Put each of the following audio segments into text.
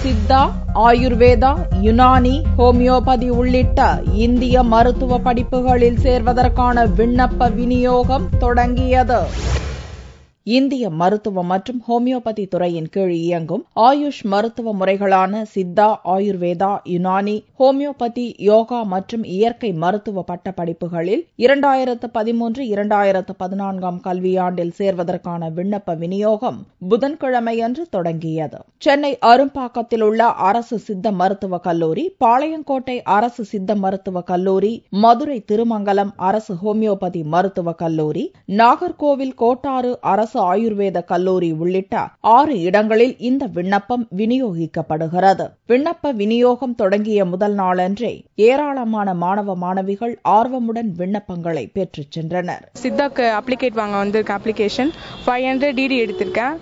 Siddha, Ayurveda, Unani, homeopathy உள்ளிட்ட இந்திய மருத்துவ படிப்புகளில் சேர்வதற்கான விண்ணப்ப விநியோகம் தொடங்கியது. இந்திய மருத்துவ மற்றும் ஹோமியோபதி துறையின் கீழ் இயங்கும் ஆயுஷ் மருத்துவ முறைகளான சித்தா, ஆயுர்வேதா, யுனானி, ஹோமியோபதி, யோகா மற்றும் இயற்கை மருத்துவ பட்ட படிப்புகளில் 2013-2014 கல்வியாண்டில் சேர்வதற்கான விண்ணப்ப விநியோகம் புதன்கிழமையன்று தொடங்கியது. சென்னை அரும்பாக்கத்தில் உள்ள அரசு சித்த மருத்துவக் கல்லூரி, பாளையங்கோட்டை அரசு சித்த மருத்துவக் கல்லூரி, மதுரை திருமங்கலம் அரசு ஹோமியோபதி மருத்துவக் கல்லூரி, நாகர்கோவில் கோட்டாறு அரசு ஆயுர்வேத கல்லூரி உள்ளிட்ட 6 இடங்களில் இந்த விண்ணப்பம் விநியோகிக்கப்படுகிறது. விண்ணப்ப விநியோகம் தொடங்கிய முதல் நாளன்றே ஏராளமான மாணவ மாணவிகள் ஆர்வமுடன் விண்ணப்பங்களை பெற்றுச் சென்றனர். சித்தாக்கு அப்ளிகேட் வாங்க வந்திருக்கேன். அப்ளிகேஷன் 500 டிடி எடுத்திருக்கேன்.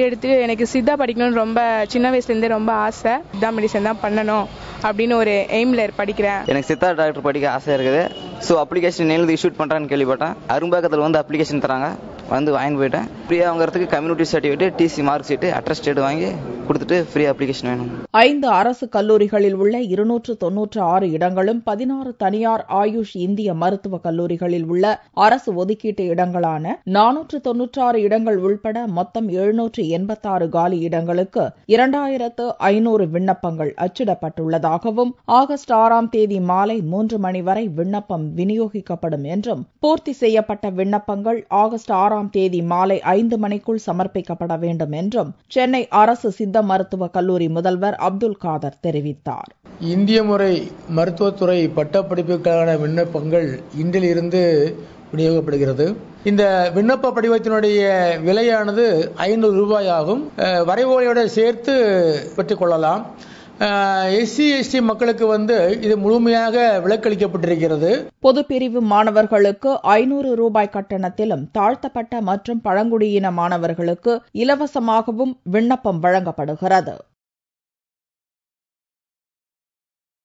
எடுத்து எனக்கு சித்தா படிக்கணும்னு ரொம்ப சின்ன வயசுலேருந்தே ரொம்ப ஆசை. சித்தா மெடிசன் தான் பண்ணணும் அப்படின்னு ஒரு எய்ம்ல படிக்கிறேன். எனக்கு சித்தா டாக்டர் படிக்க ஆசை இருக்குது. ஸோ அப்ளிகேஷன் எழுதி இஷ்யூட் பண்ணுறான்னு கேள்விப்பட்டேன். அரும்பாக்கத்தில் வந்து அப்ளிகேஷன் தராங்க, வந்து வாங்கிட்டு போயிட்டேன். ஃப்ரீயாக வாங்குறதுக்கு community certificate, TC mark sheet, attested வாங்கி கொடுத்துட்டு ஃப்ரீ அப்ளிகேஷன் வேணும். 5 அரசு கல்லூரிகளில் உள்ள 296 இடங்களும் 16 தனியார் ஆயுஷ் இந்திய மருத்துவக் கல்லூரிகளில் உள்ள அரசு ஒதுக்கீட்டு இடங்களான 496 இடங்கள் உள்பட மொத்தம் 786 காலி இடங்களுக்கு 2500 விண்ணப்பங்கள் அச்சிடப்பட்டுள்ளதாகவும் ஆகஸ்ட் 6ஆம் தேதி மாலை 3 மணி வரை விண்ணப்பம் விநியோகிக்கப்படும் என்றும், பூர்த்தி செய்யப்பட்ட விண்ணப்பங்கள் ஆகஸ்ட் 6ஆம் தேதி மாலை 5 மணிக்குள் சமர்ப்பிக்கப்பட வேண்டும் என்றும் சென்னை அரசு சித்த மருத்துவக் கல்லூரி முதல்வர் அப்துல் காதர் தெரிவித்தார். இந்திய முறை மருத்துவத்துறை பட்டப்படிப்புக்கான விண்ணப்பங்கள் இன்றிலிருந்து விநியோகப்படுகிறது. இந்த விண்ணப்ப படிவத்தினுடைய விலையானது 500 ரூபாய் ஆகும். வரைவோலையோடு சேர்த்து பெற்றுக் கொள்ளலாம். SC/ST மக்களுக்கு இது முழுமையாக விலக்களிக்கப்பட்டிருக்கிறது. பொதுப்பிரிவு மாணவர்களுக்கு 500 ரூபாய் கட்டணத்திலும், தாழ்த்தப்பட்ட மற்றும் பழங்குடியின மாணவர்களுக்கு இலவசமாகவும் விண்ணப்பம் வழங்கப்படுகிறது.